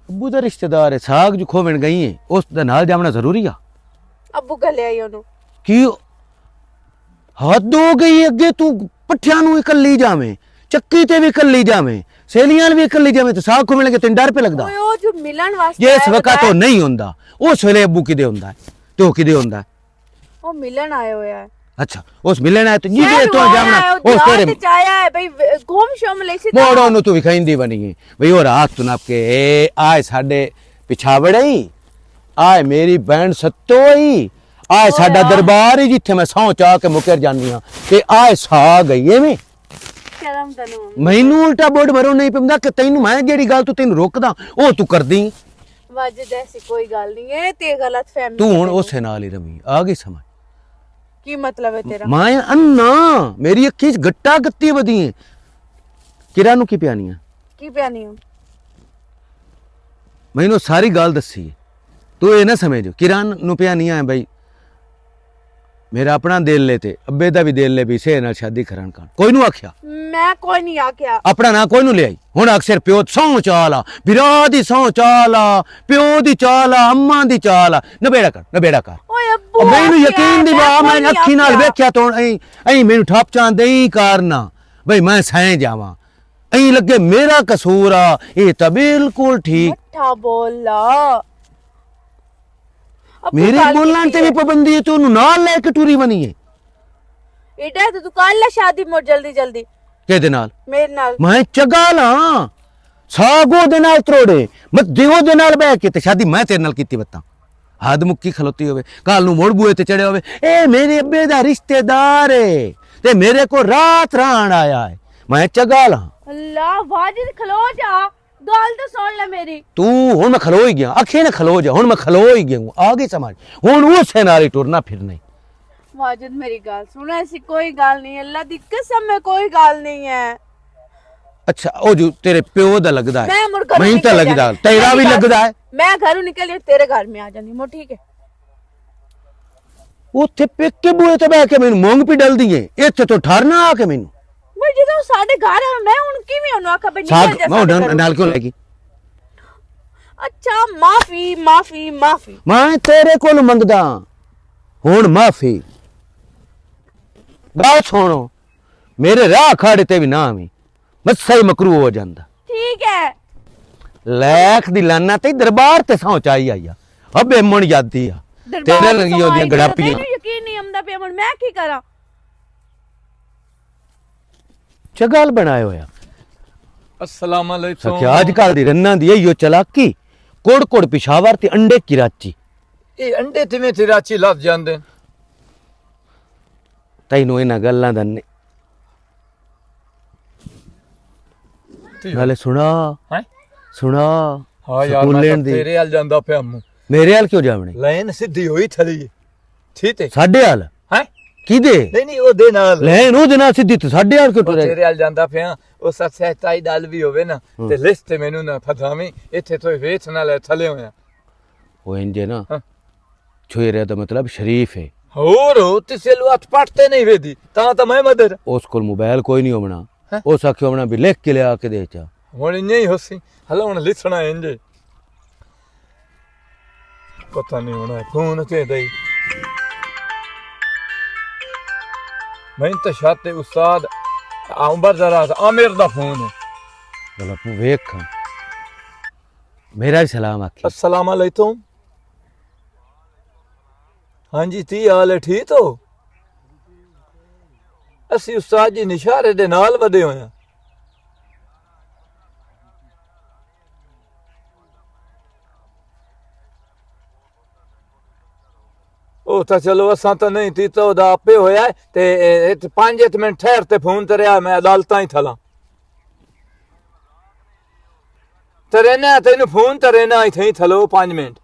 ਅੱਬੂ ਦਾ ਰਿਸ਼ਤੇਦਾਰ ਹੈ, ਸਾਗ ਜੋ ਖੋਵਣ ਗਈ ਹੈ ਉਸ ਦਾ ਨਾਲ ਜਾਵਣਾ ਜ਼ਰੂਰੀ ਆ। ਅੱਬੂ ਗੱਲੇ ਆਈ ਉਹਨੂੰ ਕੀ ਹੱਦ ਹੋ ਗਈ ਅੱਗੇ ਤੂੰ ਪੱਠਿਆਂ ਨੂੰ ਇਕੱਲੀ ਜਾਵੇਂ ਚੱਕੀ ਤੇ ਵੀ ਇਕੱਲੀ ਜਾਵੇਂ ਸੇਲੀਆਂ ਵੀ ਇਕੱਲੀ ਜਾਵੇਂ ਤੇ ਸਾਗ ਖੋਵਣ ਲੱਗੇ ਤੈਨੂੰ ਡਰ ਪੇ ਲੱਗਦਾ ਓਏ ਉਹ ਜੋ ਮਿਲਣ ਵਾਸਤੇ ਜੇ ਇਸ ਵਕਤ ਉਹ ਨਹੀਂ ਹੁੰਦਾ ਉਸ ਵੇਲੇ ਅੱਬੂ ਕਿਦੇ ਹੁੰਦਾ ਹੈ ਤੇ ਉਹ ਕਿਦੇ ਹੁੰਦਾ ਹੈ ਉਹ ਮਿਲਣ ਆਇਆ ਹੋਇਆ ਹੈ। अच्छा उस मिलना है तो जी तो जाना उस तेरे चाया है भाई घूम शोम ले सी मोड़ो नु तू विखाईंदी बनी है भाई और रात तू नाप के आए साडे पिछावड़ ही आए मेरी बहन सत्तो ही आए साडा दरबार ही जिथे मैं सौ चाह के मुकर जानी हां ते आए सा गई है मैं शर्म तनु मैनू उल्टा बोर्ड भरो नहीं पिंदा कि तैनू मैं जेड़ी गल तू तैनू रोकदा ओ तू करदी वाजिद ऐसी कोई गल नहीं है ते गलत फहमी तू हुन उसे नाल ही रमी आ गई समझ की मतलब है तेरा? मैं अन्ना मेरी अखी च गट्टा गत्ती बदी है किरा नु की पियानी है की प्यानी हूं मैनू सारी गाल दसी है तू ये ना समझ किरान नु पियानी है भाई मेरा अपना दिल ले ते अब्बे दा भी दिल ले भी से नाल शादी करन का कोई नु आख्या मैं कोई नहीं आख्या अपना ना कोई नु ले आई हुन अक्सर प्यो सौ चाला बिरा दी सौ चाला प्यो दी चाला अम्मा दी चाला नबेड़ा कर ओए अब्बू मैनू यकीन दी बात मैं अखी नाल वेख्या तो ऐ मैनू ठप चां देई करना ਬਈ ਮੈਂ ਸਹਿ ਜਾਵਾਂ ਐਂ ਲੱਗੇ ਮੇਰਾ ਕਸੂਰ ਆ ਇਹ ਤਾਂ ਬਿਲਕੁਲ ਠੀਕ ਮੱਠਾ ਬੋਲਾ ਅੱਬੂ ਮੇਰੇ ਗੱਲ ਬੋਲਣ ਤੇ ਵੀ ਪਾਬੰਦੀ ਹੈ ਤੇ ਉਹਨੂੰ ਨਾਲ ਲੈ ਕੇ ਟੂਰੀ ਬਣੀ ਹੈ ਇਹਦਾ ਤੇ ਤੂੰ ਕਰ ਲੈ ਸ਼ਾਦੀ ਮੋਰ ਜਲਦੀ ਜਲਦੀ ਕਿਹਦੇ ਨਾਲ ਮੇਰੇ ਨਾਲ ਮੈਂ ਚੰਗਾ ਲਾਂ ਸਾਗੋ ਦੇ ਨਾਲ ਤਰੋੜੇ ਮੈਂ ਦਿਓ ਦੇ ਨਾਲ ਬਹਿ ਕੇ ਤੇ ਸ਼ਾਦੀ ਮੈਂ ਤੇਰੇ ਨਾਲ ਕੀਤੀ ਬੱਤਾਂ ਹੱਦ ਮੁੱਕੀ ਖਲੋਤੀ ਹੋਵੇ ਕੱਲ ਨੂੰ ਮੋੜ ਬੂਏ ਤੇ ਚੜਿਆ ਹੋਵੇ ਇਹ ਮੇਰੇ ਅੱਬੇ ਦਾ ਰਿਸ਼ਤੇਦਾਰ ਏ ਤੇ ਮੇਰੇ ਕੋ ਰਾਤ ਰਹਿਣ ਆਇਆ ਹੈ ਮੈਂ ਚੰਗਾ ਲਾਂ ਅੱਲਾ ਵਾजिद ਖਲੋ ਜਾ ਗੱਲ ਤਾਂ ਸੁਣ ਲੈ ਮੇਰੀ ਤੂੰ ਹੁਣ ਮੈਂ ਖਲੋ ਹੀ ਗਿਆ ਅੱਖੇ ਨਾ ਖਲੋ ਜਾ ਹੁਣ ਮੈਂ ਖਲੋ ਹੀ ਗਿਆ ਹੂੰ ਆ ਗਈ ਸਮਝ ਹੁਣ ਉਸੇ ਨਾਲ ਹੀ ਟੁਰਨਾ ਫਿਰਨਾ ਹੀ वाजिद मेरी गाल सुन ऐसी कोई गाल नहीं है अल्लाह दी कसम में कोई गाल नहीं है अच्छा ओ जो तेरे प्यो दा लगदा है मैं मुड़ घरों मैं तो निकल लगदा जानी। तेरा मेरी भी गाल- लगदा है मैं घरों निकल जाती, तेरे घर में आ जानी मो ठीक है ਉੱਥੇ ਪੇਕੇ ਬੂਏ ਤੇ ਬਹਿ ਕੇ ਮੈਨੂੰ ਮੂੰਗ ਪੀ ਡਲਦੀ ਏ ਇੱਥੇ ਤੋਂ ਠਰਨਾ ਆ ਕੇ ਮੈਨੂੰ मैं ਜਦੋਂ ਸਾਡੇ ਘਰ ਆ ਮੈਂ ਹੁਣ ਕਿਵੇਂ ਉਹਨੂੰ ਆਖਾ ਬਈ ਸਾਗ ਨਿਕਲ ਜਾ ਮੈਂ ਸਾਡੇ ਉਹਨਾਂ ਘਰੋਂ। ਨਾਲ ਕਿਉਂ ਲੈ ਗਈ ਅੱਛਾ ਮਾਫੀ ਮਾਫੀ ਮਾਫੀ ਮੈਂ ਤੇਰੇ ਕੋਲ ਮੰਗਦਾ ਹੁਣ ਮਾਫੀ ਗੱਲ ਸੁਣੋ ਮੇਰੇ ਰਾਹ ਖਾੜੇ ਤੇ ਵੀ ਨਾ ਆਵੀਂ ਮੈਂ ਸਹੀ ਮਕਰੂ ਹੋ ਜਾਂਦਾ ठीक है ਲੈਖ ਦੀ ਲਾਨਾ ਤੇ ਦਰਬਾਰ ਤੇ ਸੌ ਚਾਈ ਆਇਆ ਅਬੇ ਮਣ ਜਾਂਦੀ ਆ ਤੇਰੇ ਲੱਗੀ ਉਹਦੀਆਂ ਗੜਾਪੀਆਂ ਤੈਨੂੰ ਯਕੀਨ ਨਹੀਂ ਆਉਂਦਾ ਪਿਆ ਹੁਣ ਮੈਂ ਕੀ ਕਰਾਂ ਚਗਾਲ ਬਣਾਇਆ ਹੋਇਆ अस्सलाम अलैकुम ਸਖਿਆ ਅੱਜ ਕੱਲ ਦੀ ਰੰਨਾਂ ਦੀ ਇਹੋ ਚਲਾਕੀ ਕੋੜ ਕੋੜ ਪਿਸ਼ਾਵਰ ਤੇ ਅੰਡੇ ਕੀ ਰਾਚੀ ਇਹ ਅੰਡੇ ਤਿਵੇਂ ਤੇ ਰਾਚੀ ਲੱਭ ਜਾਂਦੇ ਨੇ। ਤੈਨੂੰ ਇਹਨਾਂ ਗੱਲਾਂ ਦਾ ਨਾਲੇ ਸੁਣਾ ਹੈਂ? ਸੁਣਾ ਹਾਂ ਯਾਰ ਸਕੂਲ ਮੈਂ ਲੈਣ ਤਾਂ ਦੀ ਤੇਰੇ ਹਾਲ ਜਾਂਦਾ ਪਿਆ ਮੂੰ ਮੇਰੇ ਹਾਲ ਕਿਉਂ ਜਾਵਣੇ ਲਾਈਨ ਸਿੱਧੀ ਹੋਈ ਥਲੀ ਠੀਕ ਹੈ ਸਾਡੇ ਹਾਲ ਹੈ ਕਿਹਦੇ ਨਹੀਂ ਨਹੀਂ ਉਹਦੇ ਨਾਲ ਲੈਣ ਉਹਦੇ ਨਾਲ ਸਿੱਧੀ ਤੇ ਸਾਡੇ ਹਾਲ ਕਿਉਂ ਉਹ ਟੁਰੇ ਤੇਰੇ ਹਾਲ ਜਾਂਦਾ ਪਿਆ ਉਹ ਸੱਚਾਈ ਦਲ ਵੀ ਹੋਵੇ ਨਾ ਤੇ ਲਿਸਟ ਤੇ ਮੈਨੂੰ ਨਾ ਫਸਾਵੀਂ ਇੱਥੇ ਤੋਂ ਵੇਚ ਨਾ ਲੈ ਥਲੇ ਹੋਇਆ ਉਹ ਇੰਜੇ ਨਾ ਹਾਂ। ਛੋਇਰੇ ਦਾ ਮਤਲਬ ਸ਼ਰੀਫ ਹੈ ਹੋਰ ਤਿਸੇ ਲੂ ਹੱਥ ਪੜਤੇ ਨਹੀਂ ਵੇਦੀ ਤਾਂ ਮੈਂ ਮਦਰ ਉਸ ਕੋਲ ਮੋਬਾਈਲ ਕੋਈ ਨਹੀਂ ਹੋਣਾ ਹੈਂ? ਉਸ ਆਖਿਓ ਹੋਣਾ ਵੀ ਲਿਖ ਕੇ ਲਿਆ ਕੇ ਦੇ ਚਾ ਹੁਣ ਇੰਨੇ ਹੀ ਹੋਸੀ ਹਲਾ ਹੁਣ ਲਿਖਣਾ ਇੰਜੇ ਪਤਾ ਨਹੀਂ ਹੋਣਾ ਫੋਨ ਤੇ ਦਈ ਮੈਂ ਤਾਂ ਸ਼ਾਤੇ ਉਸਤਾਦ ਆਉਂਬਰ ਜ਼ਰਾ ਆਮਿਰ ਦਾ ਫੋਨ ਹੈ ਬਲਾ ਤੂੰ ਵੇਖ ਮੇਰਾ ਵੀ ਸਲਾਮ ਆਖੀ अस्सलाम अलैकुम हाँ जी ती हाल है ठीक हो ਅਸੀਂ ਉਸਤਾਦ ਜੀ ਨਿਸ਼ਾਰੇ ਦੇ ਨਾਲ ਵਧੇ ਹੋਏ ਆ ਉਹ ਤਾਂ ਚਲੋ ਅਸਾਂ ਤਾਂ ਨਹੀਂ ਤੀ ਤਾਂ ਉਹਦਾ ਆਪੇ ਹੋਇਆ ਤੇ 5 ਮਿੰਟ ਠਹਿਰ ਤੇ ਫੋਨ ਤੇ ਰਿਹਾ ਮੈਂ ਅਦਾਲਤਾਂ ਹੀ ਥਲਾ ਤਰੇਨਾ ਤੈਨੂੰ ਫੋਨ ਤਰੇਨਾ ਇੱਥੇ ਹੀ ਥਲੋ 5 ਮਿੰਟ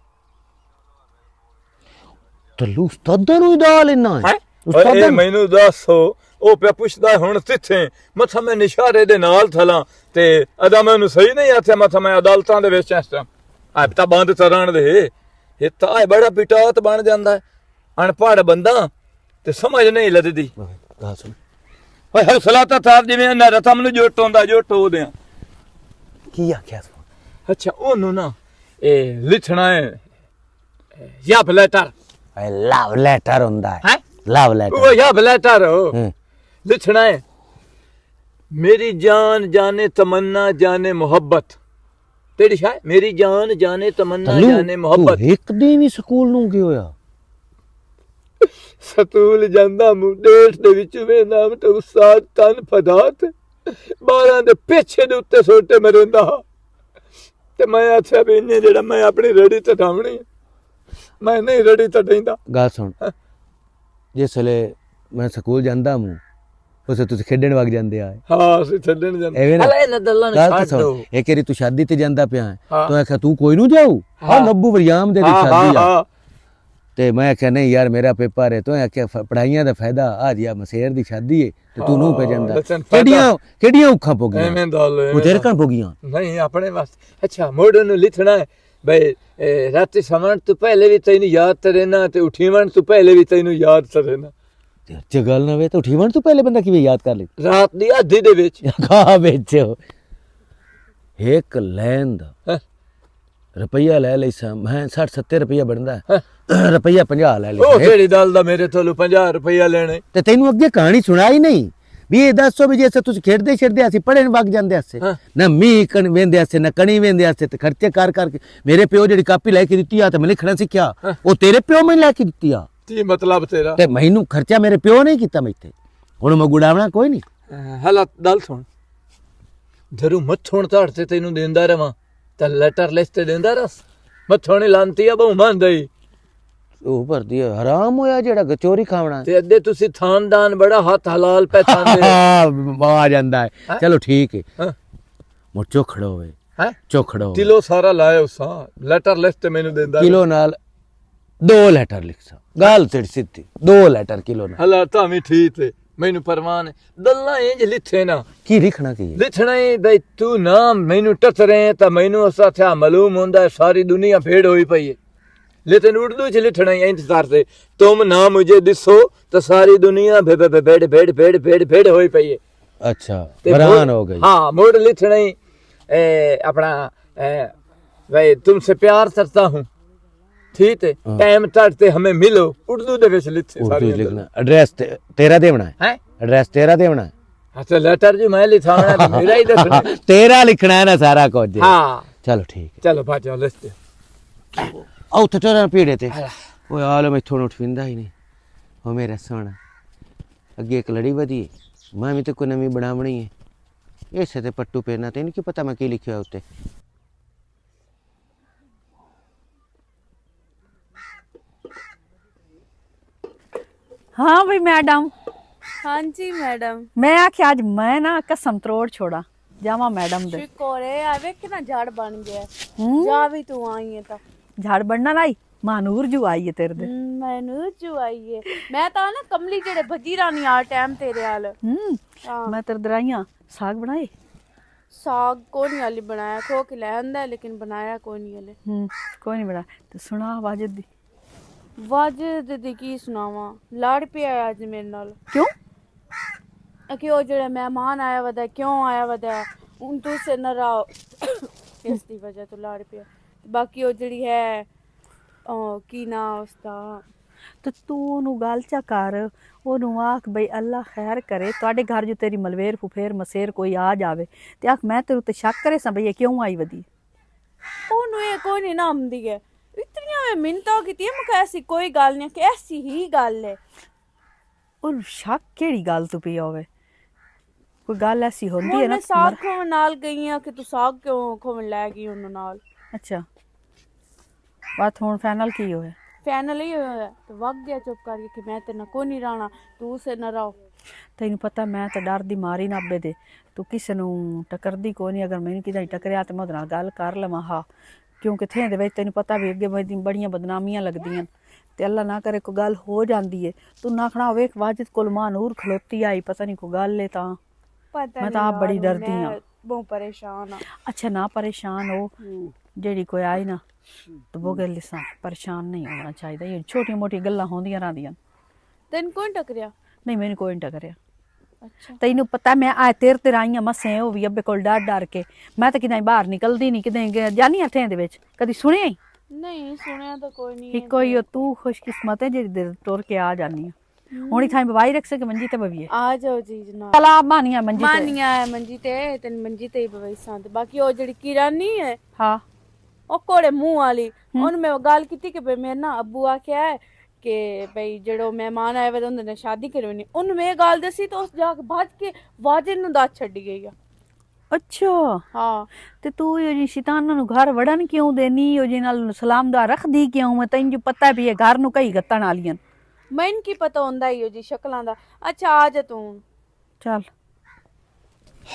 ਤੱਲੂ ਉਸਤਾਦਾਂ ਨੂੰ ਦਾ ਲੈਣਾ ਹੈ ਹੈ ਉਸਤਾਦਾਂ ਇਹ ਮੈਨੂੰ ਦੱਸੋ ਉਹ ਪਿਆ ਪੁੱਛਦਾ ਹੁਣ ਕਿੱਥੇ ਮੱਥਾ ਮੈਂ ਨਿਸ਼ਾਰੇ ਦੇ ਨਾਲ ਥਲਾਂ ਤੇ ਅਦਾ ਮੈਨੂੰ ਸਹੀ ਨਹੀਂ ਆਥਿਆ ਮੱਥਾ ਮੈਂ ਅਦਾਲਤਾਂ ਦੇ ਵਿੱਚ ਇਸ ਟਾਈਮ ਆ ਤਾਂ ਬੰਦ ਤਰਨ ਦੇ ਇਹ ਤਾਂ ਬੜਾ ਪਿਟਾਤ ਬਣ ਜਾਂਦਾ ਅਨਪੜ੍ਹ ਬੰਦਾ ਤੇ ਸਮਝ ਨਹੀਂ ਲੱਗਦੀ ਗੱਲ ਸੁਣ ਓਏ ਹੌਸਲਾ ਤਾਂ ਥਾਪ ਜਿਵੇਂ ਨਾ ਰਤਮ ਨੂੰ ਜੋਟ ਹੁੰਦਾ ਜੋਟ ਹੋ ਦਿਆਂ ਕੀ ਆਖਿਆ ਅੱਛਾ ਉਹਨੂੰ ਨਾ ਇਹ ਲਿਖਣਾ ਹੈ ਯਾ ਲੈਟਰ ਐ ਲਵ ਲੈਟਰ ਹੁੰਦਾ ਹੈ ਹੈ ਲਵ ਉਹ ਲੈਟਰ ਯਾ ਲੈਟਰ ਹੂੰ लिखना है मेरी जान जाने तमन्ना जाने मोहब्बत तेरी शायद मेरी जान जाने तमन्ना जाने मोहब्बत ਇੱਕ ਦਿਨ ਹੀ ਸਕੂਲ ਨੂੰ ਗਿਆ ਹੋਇਆ ਸਤੂਲ ਜਾਂਦਾ ਮੁੰਡੇਟ ਦੇ ਵਿੱਚ ਵੇ ਨਾਮ ਤੇ ਉਸਤਾਦ ਤਨ ਫਦਾਤ 12 ਦੇ ਪਿੱਛੇ ਦੇ ਉੱਤੇ ਸੋਟੇ ਮਰਿੰਦਾ ਤੇ ਮੈਂ ਆਖਿਆ ਵੀ ਇਹਨੇ ਜਿਹੜਾ ਮੈਂ ਆਪਣੀ ਰੜੀ ਤੇ ਠਾਵਣੀ ਮੈਂ ਨਹੀਂ ਰੜੀ ਤੇ ਡੈਂਦਾ ਗੱਲ ਸੁਣ ਜਿਸ ਵੇਲੇ ਮੈਂ ਸਕੂਲ ਜਾਂਦਾ ਹੂੰ ਉਸੇ ਤੁਸੀਂ ਖੇਡਣ ਵਗ ਜਾਂਦੇ ਆ ਹਾਂ ਅਸੀਂ ਛੱਡਣ ਜਾਂਦੇ ਐਵੇਂ ਨਾ ਹਲੇ ਇਹਨਾਂ ਗੱਲਾਂ ਨੂੰ ਗੱਲ ਤਾਂ ਛੱਡ ਸੁਣ ਦੋ ਇੱਕ ਵਾਰੀ ਤੂੰ ਸ਼ਾਦੀ ਤੇ ਜਾਂਦਾ ਪਿਆ ਹੈ ਹਾਂ। ਤੂੰ ਆਖਿਆ ਤੂੰ ਕੋਈ ਨੂੰ ਜਾਊ ਹਾਂ ਨੱਬੂ ਵਰਿਆਮ ਦੇ ਦੀ ਹਾਂ ਸ਼ਾਦੀ ਆ ਹਾਂ ਤੇ ਮੈਂ ਆਖਿਆ ਨਹੀਂ ਯਾਰ ਮੇਰਾ ਪੇਪਰ ਹੈ ਤੂੰ ਆਖਿਆ ਪੜਾਈਆਂ ਦਾ ਫਾਇਦਾ ਆ ਜੀ ਆ ਮਸੇਰ ਦੀ ਸ਼ਾਦੀ ਹੈ ਤੇ ਤੂੰ ਨੂੰ ਪੈ ਜਾਂਦਾ ਲਸਣ ਫਾਇਦਾ। ਕਿਹੜੀਆਂ ਔਖਾਂ ਪੋ ਗਈਆਂ ਐਵੇਂ ਦਲ ਉਹ ਤੇਰੇ ਕਣ ਪੋ ਗਈਆਂ ਨਹੀਂ ਆਪਣੇ ਵਾਸਤੇ ਅੱਛਾ ਮੋਢੇ ਨੂੰ ਲਿਖਣਾ ਹੈ ਬਈ ਰਾਤੀ ਸੌਣ ਤੋਂ ਪਹਿਲੇ ਵੀ ਤੈਨੂੰ ਯਾਦ ਕਰੇਨਾ ਤੇ ਉਠੀਵਣ ਤੋਂ ਪਹਿਲੇ ਵੀ ਤੈਨੂੰ ਯਾਦ ਕਰੇਨਾ ਜੇ ਗੱਲ ਨਾ ਵੇ ਤਾਂ ਉਠੀਵਣ ਤੋਂ ਪਹਿਲੇ ਬੰਦਾ ਕਿਵੇਂ ਯਾਦ ਕਰ ਲੇ ਰਾਤ ਦੀ ਆਧੀ ਦੇ ਵਿੱਚ ਖਾ ਵਿੱਚ ਇੱਕ ਲੈਣ ਦਾ ਰੁਪਈਆ ਲੈ ਲਈ ਸਾਂ ਮੈਂ 60 70 ਰੁਪਈਆ ਬਣਦਾ ਰੁਪਈਆ 50 ਲੈ ਉਹ ਲਈ ਕਿਹੜੀ ਦਲ ਦਾ ਮੇਰੇ ਤੋਂ 50 ਰੁਪਇਆ ਲੈਣੇ ਤੇ ਤੈਨੂੰ ਅੱਗੇ ਕਹਾਣੀ ਸੁਣਾਈ ਨਹੀਂ ਵੀ ਇਹ ਦੱਸੋ ਵੀ ਜੇ ਤੁਸੀਂ ਖੇਡਦੇ ਛੇਡਦੇ ਅਸੀਂ ਪੜ੍ਹੇ ਨੂੰ ਵਗ ਜਾਂਦੇ ਅਸੇ ਹਾਂ। ਨਾ ਮੀਂਹ ਕਣ ਵੇਂਦੇ ਅਸੇ ਨਾ ਕਣੀ ਵੇਂਦੇ ਅਸੇ ਤੇ ਖਰਚੇ ਕਰ ਕਰਕੇ ਮੇਰੇ ਪਿਓ ਜਿਹੜੀ ਕਾਪੀ ਲੈ ਕੇ ਦਿੱਤੀ ਆ ਤੇ ਮੈਂ ਲਿਖਣਾ ਸਿੱਖਿਆ ਉਹ ਤੇਰੇ ਪਿਓ ਮੈਨੂੰ ਲੈ ਕੇ ਦਿੱਤੀ ਆ ਕੀ ਮਤਲਬ ਤੇਰਾ ਤੇ ਮੈਨੂੰ ਖਰਚਾ ਮੇਰੇ ਪਿਓ ਨੇ ਕੀਤਾ ਮੈਥੇ ਹੁਣ ਮੈਂ ਗੁੜਾਵਣਾ ਕੋਈ ਨਹੀਂ ਹਲਾ ਦਲ ਸੁਣ ਧਰੂ ਮੱਥੋਂ ਧਾੜਤੇ ਤੈਨੂੰ ਦਿੰਦਾ ਰਵਾਂ ਤਾਂ ਲੈਟਰ ਲਿਸਟ ਤੇ ਦਿੰਦਾ ਰਸ ਮੱਥੋਂ ਨੇ ਲਾਂਤੀ ਆ ਬਹੁ ਮੰਨਦੇ ਉਹ ਭਰਦੀ ਆ, ਹਰਾਮ ਹੋਇਆ ਜਿਹੜਾ ਚੋਰੀ ਖਾਵਣਾ ਤੇ ਅੱਦੇ ਤੁਸੀਂ ਥਾਨਦਾਨ ਬੜਾ ਹੱਥ ਹਲਾਲ ਪਹਿਚਾਨਦੇ ਆ ਜਾਂਦਾ ਹੈ ਚਲੋ ਠੀਕ ਹੈ ਹਾਂ ਮੁੜ ਚੋਖੜੋ ਹੋਵੇ ਹੈ ਚੋਖੜੋ ਹੋਵੇ। ਕਿਲੋ ਸਾਰਾ ਲਾਇਆ ਉਸਾਂ ਲੈਟਰ ਲਿਸਟ ਤੇ ਮੈਨੂੰ ਦਿੰਦਾ ਕਿਲੋ ਨਾਲ 2 ਲੈਟਰ ਲਿਖਸਾ ਗੱਲ ਤੇਰੀ ਸਿੱਧੀ 2 ਲੈਟਰ ਕਿਲੋ ਨਾਲ ਹਲਾ ਤਾਂ ਵੀ ਠੀਕ ਤੇ ਮੈਨੂੰ ਪਰਵਾਹ ਨਹੀਂ ਦੱਲਾਂ ਇੰਜ ਲਿਖੇ ਨਾ ਕੀ ਲਿਖਣਾ ਕੀ ਹੈ? ਲਿਖਣਾ ਹੀ ਬਈ ਤੂੰ ਨਾ ਮੈਨੂੰ ਟੱਕਰੇ ਤਾਂ ਮੈਨੂੰ ਉਸ ਥਾ ਮਾਲੂਮ ਹੁੰਦਾ ਸਾਰੀ ਦੁਨੀਆ ਭੇੜ ਹੋਈ ਪਈ ਹੈ लेकिन उर्दू च लिखना है इंतजार से तुम ना मुझे दिसो तो सारी दुनिया भेड़ भेड़ भेड़ भेड़ भेड़ भेड़ होई पई है अच्छा बरान हो गई हाँ मोड़ लिखना ही अपना भाई तुमसे प्यार करता हूँ ठीक है टाइम तक हमें मिलो उर्दू दे विच लिखे उर्दू लिखना एड्रेस तेरा देना है एड्रेस तेरा देना है अच्छा लेटर जी मैं लिखाना है मेरा ही दसना तेरा लिखना है ना सारा कुछ हाँ चलो ठीक है चलो भाजो लिख ਆ ਉੱਥੇ ਟੋਰਾਂ ਪੀੜੇ ਤੇ ਓਏ ਆਲ ਮੈਥੋਂ ਨੂੰ ਉਠਿੰਦਾ ਹੀ ਨਹੀਂ ਉਹ ਮੇਰਾ ਸੋਹਣਾ ਅੱਗੇ ਇੱਕ ਲੜੀ ਵਧੀ ਮੈਂ ਵੀ ਤੇ ਕੋਈ ਨਵੀਂ ਬਣਾਵਣੀ ਹੈ ਇਸੇ ਤੇ ਪੱਟੂ ਪੈਣਾ ਤੈਨੂੰ ਕੀ ਪਤਾ ਮੈਂ ਕੀ ਲਿਖਿਆ ਉੱਤੇ हाँ भाई मैडम हाँ जी मैडम मैं आख्या आज मैं ना कसम तरोड़ छोड़ा जावा मैडम दे शिकोरे आवे कि ना झाड़ बन गया जा भी तू आई है तो झाड़ बनना लाई मानूर जो आई है तेरे दे मैनू जो आई है मैं तो ना कमली जेड़े भजी रानी आ टाइम तेरे हाल मैं तेरे दराइयां साग बनाए साग कोनी वाली बनाया खो के ले आंदा लेकिन बनाया कोनी वाले कोई नहीं बना तो सुना वाजिद दी वाजिद दी की सुनावा लड़ पिया आज मेरे नाल क्यों कि वो जेड़ा मेहमान आया वदा क्यों आया वदा उन तू से नाराज इस दी वजह तो लड़ पिया बाकी वो जेड़ी है की ना उसदा तो तू ओनू गल चा कर ओनू आख बई अल्लाह खैर करे तुहाडे घर जो तेरी मलवेर फुफेर मसेर कोई आ जावे ते आख मैं तेरे उत्ते शक करे सा बई ये क्यों आई वदी ओनू ये कोई नहीं ना आंदी है इतनी में मिन्नतां कीती मैं कैसी कोई गल नहीं कि ऐसी ही गल है ओनू शक केड़ी गल तू पई होवे कोई गल ऐसी होंदी है ना मैं साग खोवन नाल गई हां कि तू साग क्यों खोवन ले गई ओनू नाल अच्छा बात हुण फाइनल की होया फाइनल ही होया तो वग गया चुप करके कि मैं तेरे को नहीं रहना तू से न रहो ਤੈਨੂੰ ਪਤਾ ਮੈਂ ਤਾਂ ਡਰ ਦੀ ਮਾਰੀ ਨਾ ਅੱਬੇ ਦੇ ਤੂੰ ਕਿਸੇ ਨੂੰ ਟੱਕਰਦੀ ਕੋਈ ਨਹੀਂ ਅਗਰ ਮੈਨੂੰ ਕਿਦਾਂ ਟੱਕਰਿਆ ਤੇ ਮੈਂ ਉਹਦੇ ਨਾਲ ਗੱਲ ਕਰ ਲਵਾਂ ਹਾਂ ਕਿਉਂਕਿ ਥੇ ਦੇ ਵਿੱਚ ਤੈਨੂੰ ਪਤਾ ਵੀ ਅੱਗੇ ਬੜੀਆਂ ਬਦਨਾਮੀਆਂ ਲੱਗਦੀਆਂ ਤੇ ਅੱਲਾ ਨਾ ਕਰੇ ਕੋਈ ਗੱਲ ਹੋ ਜਾਂਦੀ ਏ ਤੂੰ ਨਾ ਖਣਾ ਵੇਖ ਵਾਜਿਦ ਕੋਲ ਮਾਨੂਰ ਖਲੋਤੀ ਆਈ ਪਤਾ ਨਹੀਂ ਕੋਈ ਗੱਲ ਏ ਤਾਂ पता मैं तो आप बड़ी डरती हूँ बहुत परेशान हाँ अच्छा ना परेशान हो जेड़ी कोई आई ना तो वो गल लिसा परेशान नहीं होना चाहिए ये छोटी मोटी गल्लां होंदियां रहंदियां तेन कौन टकरिया नहीं मैंने कोई नहीं टकरिया अच्छा तैनू पता मैं आए तेरे आईयां मसें हो भी अब्बे कोल डर डर के मैं तो कितें बाहर निकलदी नहीं कितें जानी हथें दे विच कदी सुनिया ही नहीं सुनिया तो कोई नहीं है कोई तू खुशकिस्मत है जेड़ी दिल टुर के आ जानी है हुणी थाई बवाई रख सके मंजी ते बविए आ जाओ जी जनाब चला मानिया मंजी ते मानिया है मंजी ते तेन मंजी ते ही बवई सांत बाकी ओ जेड़ी किरानी है हाँ ओ कोड़े मुंह वाली ओन मैं गल कीती कि मेरे ना अब्बू आख्या है कि भाई जेड़ो मेहमान आए वे उन्होंने ने शादी करवानी उन मैं गल दसी तो उस जाके भज के वाजिद नु दात छड्डी गई है अच्छा हाँ ते तू ये जी शैतान नु घर वड़न क्यों देनी यो जी नाल सलाम दुआ रख दी क्यों मैं तैन जो पता भी है घर नु कई गत्तन आलियन मैन की पता होंदा ही हो जी शक्लां दा अच्छा आ जा तू चल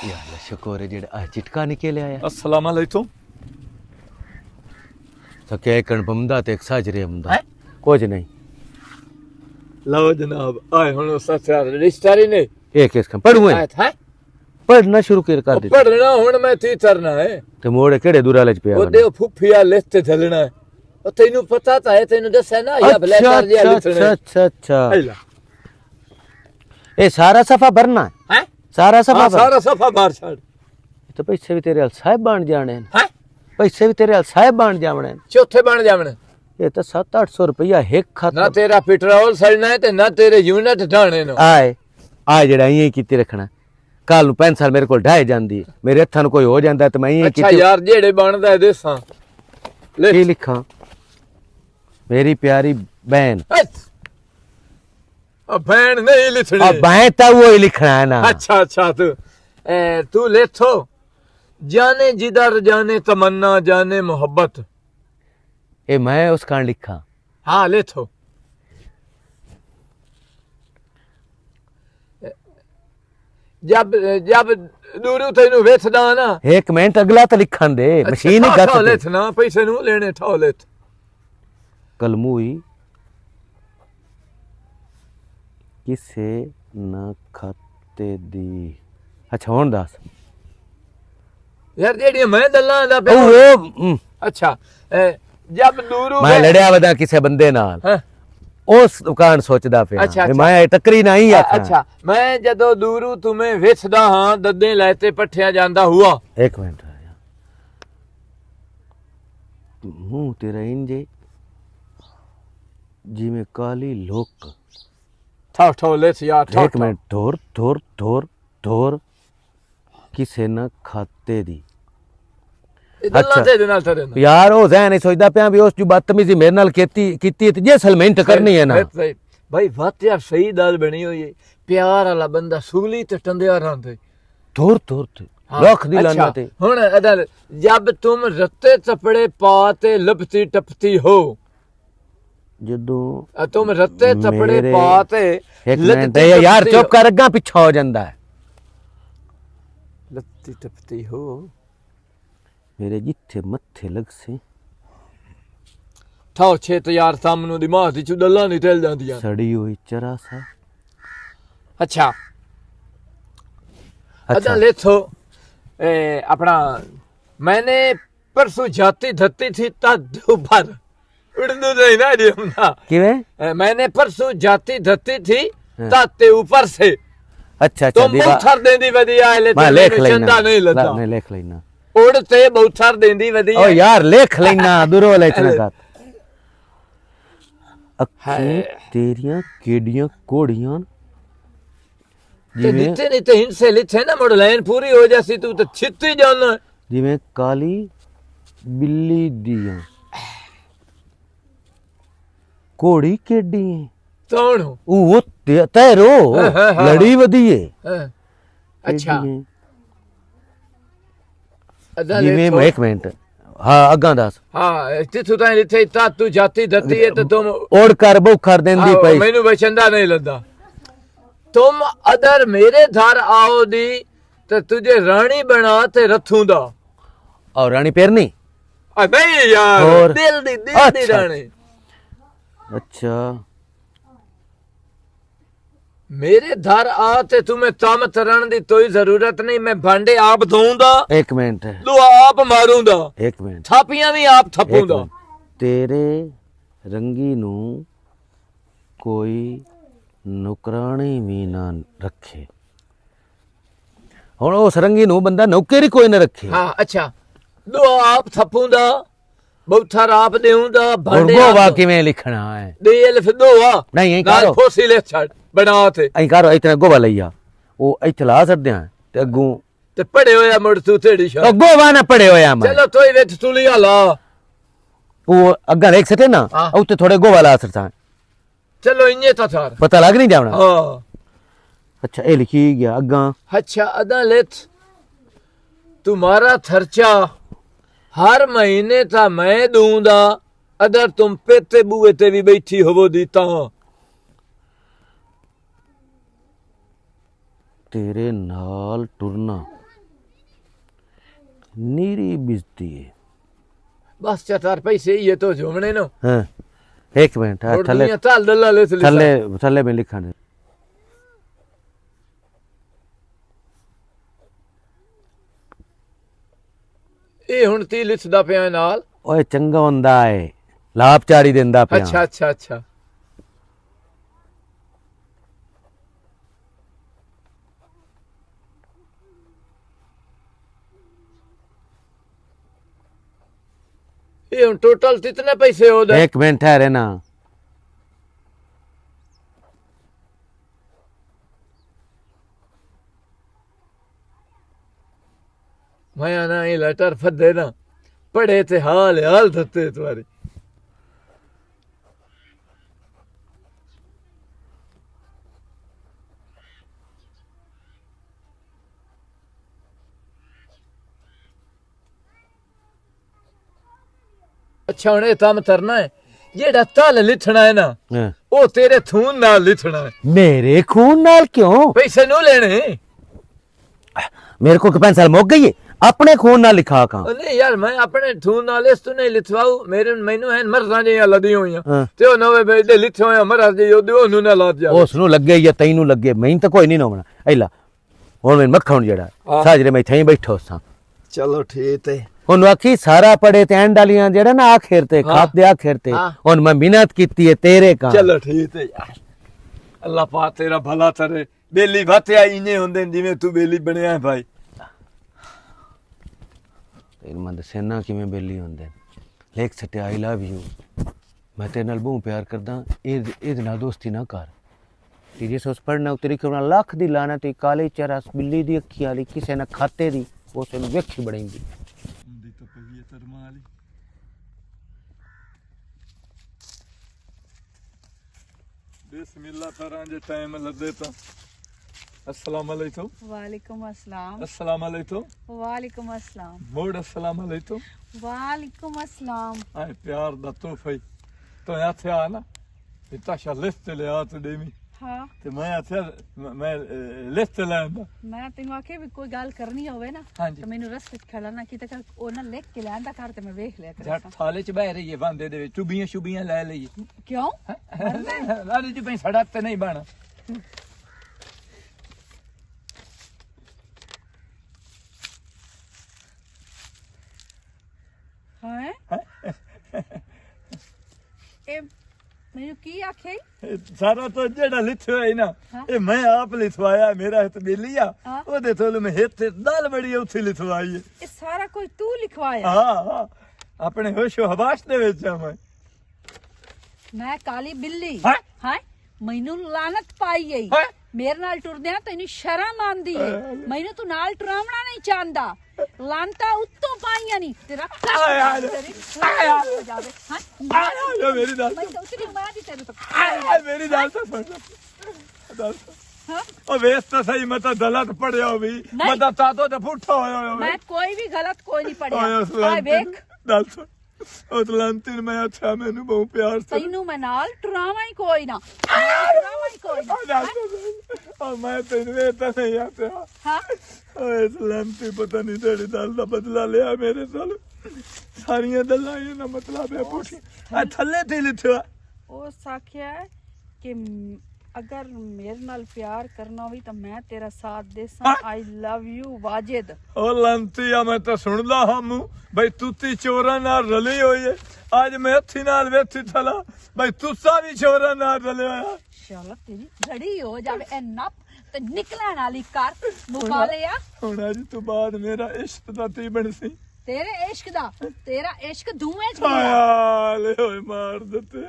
यार शुक्र है जेड़ा चिटका निकल आया अस्सलाम वालेकुम सके कण बमदा ते एक साजरे हमदा कुछ नहीं लो जनाब आए हुन उस रिश्तेदारी ने एक एक पढ़ू है है पढ़ना शुरू कर दे पढ़ना हुन मैं ती करना है ते मोड़े केड़े दूरा लज पिया ओ दे फुफिया लिस्ट झलना है ओ तैनू पता ता है तैनू दस्या ना या ब्लैटर जी लिखना अच्छा अच्छा हैला ए सारा सफा भरना है सारा सफा भर सारा सफा बाहर छाड़ तो पैसे भी तेरे साहब बन जाने है पैसे भी तेरे साहब बन जावने चौथे बन जावने ये तो 700-800 रुपया एक खाता ना तेरा पेट्रोल सड़ना है ते ना तेरे यूनिट ढाने नो आए ਆ ਜਿਹੜਾ ਇਂ ਕੀਤੀ ਰੱਖਣਾ ਕੱਲ ਨੂੰ ਪੈਨਸਲ ਮੇਰੇ ਕੋਲ ਢਾਏ ਜਾਂਦੀ ਮੇਰੇ ਹੱਥਾਂ ਨੂੰ ਕੋਈ ਹੋ ਜਾਂਦਾ ਤੇ ਮੈਂ ਇਂ ਅੱਛਾ ਕੀਤੀ ਯਾਰ ਜਿਹੜੇ ਬਣਦਾ ਇਹਦੇ ਸਾਂ ਕੀ ਲਿਖਾਂ ਮੇਰੀ ਪਿਆਰੀ ਬहन भैन नहीं लिखनी अब बहन तो वो ही लिखना है ना अच्छा अच्छा तू लेथो जाने जिधर जाने तमन्ना जाने मोहब्बत ये मैं उस कारण लिखा हाँ लेथो जब जब दूरू तेनू वेचदा ना एक मिनट अगला तो लिखन दे मशीन ही ठा गत लेथ ना पैसे नू लेने ठा लेथ कलमुई किसे न खाते दी अच्छा हुन दस यार जेड़ी मैं दल्ला दा ओ वो अच्छा जब दूरू मैं लड़या वदा किसे बंदे नाल हाँ। उस दुकान सोचदा पे अच्छा, अच्छा। मैं टकरी नहीं आखा अच्छा मैं जदों दूरू तुम्हें वेचदा हां दद्दे लेते पठिया जांदा हुआ एक मिनट मुंह तेरा इंजे जिमें काली लोक ठा ठा लेथ यार ठा एक मिनट धोर धोर धोर धोर किसे न खाते दी दल्ला अच्छा। ते दे नाल तेरे नाल यार ओ जहन नहीं सोचदा पिया भी उस जो बदतमीजी मेरे नाल कीती ते जे सलमेंट करनी है ना सही। भाई बात यार सही दाल बनी हुई है प्यार वाला बंदा सुगली ते टंदिया रहंदे धोर धोर ते हाँ, रख दी लाना ते हुन अदर जब तुम रत्ते चपड़े पाते लपती टपती हो जदों तुम रत्ते चपड़े मेरे- पाते एक लपती मिनट ये यार टपती चुप हो। कर अग्गा पिछा हो जांदा है लपती टपती हो मेरे जिथे मत्थे लग से ਠਾਓ ਛੇਤ ਯਾਰ ਸਾਹਮਣੋਂ ਦੀ ਮਾਂ ਦੀ ਚੁਦਲਾਂ ਨਹੀਂ ਟਲ ਜਾਂਦੀਆਂ सड़ी हुई चरा सा ਅੱਛਾ अच्छा अदा लेथो अपना मैंने परसों जाती धरती थी तद ऊपर उड़नू नहीं ना दिया किवें मैंने परसों जाती धरती थी ताते ऊपर से अच्छा अच्छा तुम बौथर देंदी वदिया है मैं लेकिन लिख मैंने लेना चंदा नहीं लदा मैं लिख लेना उड़ते बौथर देंदी वदिया ओ यार लिख लेना दूरो वाला इतना का अक्खी हाय। तेरियां केडियां कोड़ियां ते जिवें दिते नहीं ते हिंसे लिथे ना मुड़ लाइन पूरी हो जासी तू तो छित्ती जाना जिवें काली बिल्ली दियां कोड़ी केडी कौन हो वो तेरो हाँ। लड़ी वदीए अच्छा अदा जिवें लेथो एक मिनट हाँ अग्गा दस हाँ तिथु ताई लिथे ता तू जाती धरती है तो तुम ओढ़ कर बुखर देंदी आओ, पई मैनू बचंदा नहीं लदा तुम अदर मेरे घर आओ दी तो तुझे रानी बना ते रथू दा और रानी पेरनी नहीं यार और? दिल दी अच्छा। रानी अच्छा मेरे घर आ ते तुम्हें तामत रण दी कोई जरूरत नहीं मैं भांडे आप धोऊंगा एक मिनट लो आप मारूंगा एक मिनट थापियां भी आप एक थपूंगा मिनट तेरे रंगी नू कोई नुकरानी भी ना रखे हुण उस रंगी नू बंदा नौकर ही कोई ना रखे हाँ अच्छा लो आप थपूंगा बहुथर आप देऊंगा भांडे गोवा आप किवें लिखना है देल फिर दो आ नहीं यही नाल करो फोसी ले छड़ बना ते अं करो इतना गोवा लई आ वो इत्थे ला छड्डे आ ते अग्गों ते पड़े होया मुड़ तू तेड़ी शा गोवा ना पड़े होया मैं चलो तोई विच तुलिया ला वो अग्गा देख सके ना हाँ। उत्ते थोड़े गोवा ला सकता चलो इन्ने ता थार पता लग नहीं जावना हाँ अच्छा ये लिखी गया अग्गा अच्छा अदा लेथ तुम्हारा खर्चा हर महीने था मैं दूंगा अगर तुम पेते बुए ते भी बैठी होवो दी ता तेरे नाल टुरना नीरी बिजती है बस चार पैसे ये तो झुमने नो हाँ एक मिनट हाँ, और थल्ले दुनिया ताल दल्ला ले से थल्ले थल्ले में लिखा है ये हुन ती लिखदा पिया नाल ओए चंगा हुंदा है लाभचारी दिंदा पिया अच्छा अच्छा अच्छा ये हुन टोटल कितने पैसे हो दे एक मिनट है रहना मैं ना ये लेटर फदे ना पढ़े ते हाल हाल थते तुम्हारी अच्छा हुणे तम तरना है जेड़ा तल लिखना है ना हाँ। ओ तेरे थून नाल लिखना है मेरे खून नाल क्यों? पैसे नु लेने मेरे को पेंसिल मुक गई है, अपने खून नाल लिखा का। ओ नहीं यार मैं अपने थून नाल इस तू नहीं लिखवाऊ मेरे मैनू है मरदा जी लदी होईया हाँ। ते ओ नवे बेडे लिखे होया मरद जी ओदे ओनू ना लाद जा उस नु लगे या तैनू लगे मैं तो कोई नहीं नोमना ऐला हुन मैं मक्खन जेड़ा हाँ। साजरे मैं थई बैठो सा चलो ठीक है हुन आखी सारा पड़े ते एंड वालियां जेड़ा ना आखिर ते हाँ। खाते आखिर ते हाँ। हुन मैं मिन्नत कीती है तेरे का। चलो ठीक है यार अल्लाह पाक तेरा भला करे बेली भाते आई इने हुंदे जिवें तू बेली बनया है भाई तेरे मन सेना किवें बेली हुंदे लेख सटे आई लव यू मैं तेरे नाल बहुत प्यार करदा ए नाल दोस्ती ना कर तेरी सोच पढ़ना तेरी कोना लाख दी लाना ते काले चरस बिल्ली दी अखी वाली किसे ना खाते दी उस नु वेखी बड़ेंदी हुंदी तो पई तरमा वाली बिस्मिल्लाह तरह जे टाइम लदे तो अस्सलाम वालेकुम वालेकुम अस्सलाम अस्सलाम वालेकुम वालेकुम अस्सलाम मोड़ अस्सलाम वालेकुम वालेकुम अस्सलाम आए प्यार दा तोहफा ही तो आथे आ ना इतना शा लिस्ट ले आ ते देवी हाँ ते मैं आथे मैं लिस्ट लैंदा मैं तेन आखे भी कोई गल करनी होवे ना हाँ जी। तो मैनू रस्ते खड़ना कि तक ओ ना लिख के लैंदा कर ते मैं वेख लिया झट कर थाले च बह रही है बांदे दे विच चुबियां शुबियां ले लईए क्यों अरे जी भाई सड़क ते नहीं बना हैं ए मैनू की आखे सारा तो जेड़ा लिखियो है ना हाँ। ये मैं आप लिखवाया मेरा हथ बेलिया हाँ। ओदे थोले में हित दाल बड़ी उठी लिखवाई है ये सारा कोई तू लिखवाया हां हां अपने होशो हवास दे विच मैं काली बिल्ली हैं? हां मैनू लानत पाई है हैं? मेरे नाल टुरदिया तैनू शर्म आंदी है मैनू तू नाल टुरावना नहीं चाहंदा लानता उत्तों पाईया नहीं तेरा आय, आय, तेरी आय, आय। हो जावे हां आय, मेरी दाल मैं तो उतरी मार दी तेरे तो आय, मेरी दाल तो सुन दाल हाँ? ओ वेस तो सही मैं तो गलत पढ़िया भी नहीं। मैं तो तातो ते पुठा होया मैं कोई भी गलत कोई नहीं ओए पढ़िया असलाम आय देख दाल सुन ओ तलांती मैं अच्छा मैनू बहुत प्यार से तैनू मैं नाल टुरावा ही कोई ना टुरावा ही कोई ओ ना दाल ओ मैं तेन वेता नहीं आता हां ओए सलामती पता नहीं तेरी दाल दा बदला लिया मेरे साल सारियां दल्लां ये ना मतलब है पूछी आ थल्ले ते लिखवा ओ साखिया है कि अगर मेरे नाल प्यार करना होवी तो मैं तेरा साथ दे सा आई लव यू वाजिद ओ लंतिया मैं तो सुनदा हम भाई तूती चोरा नाल रली होई है आज मैं हथी नाल वेथी थला भाई तुसा भी चोरा नाल रले होया चलो तेरी घड़ी हो जावे ए नप ते निकलण वाली कर मुका लिया हुण अज तो बाद मेरा इश्क दा ती बनसी तेरे इश्क दा तेरा इश्क धुएं च हाय गया हाय ले होए मार दते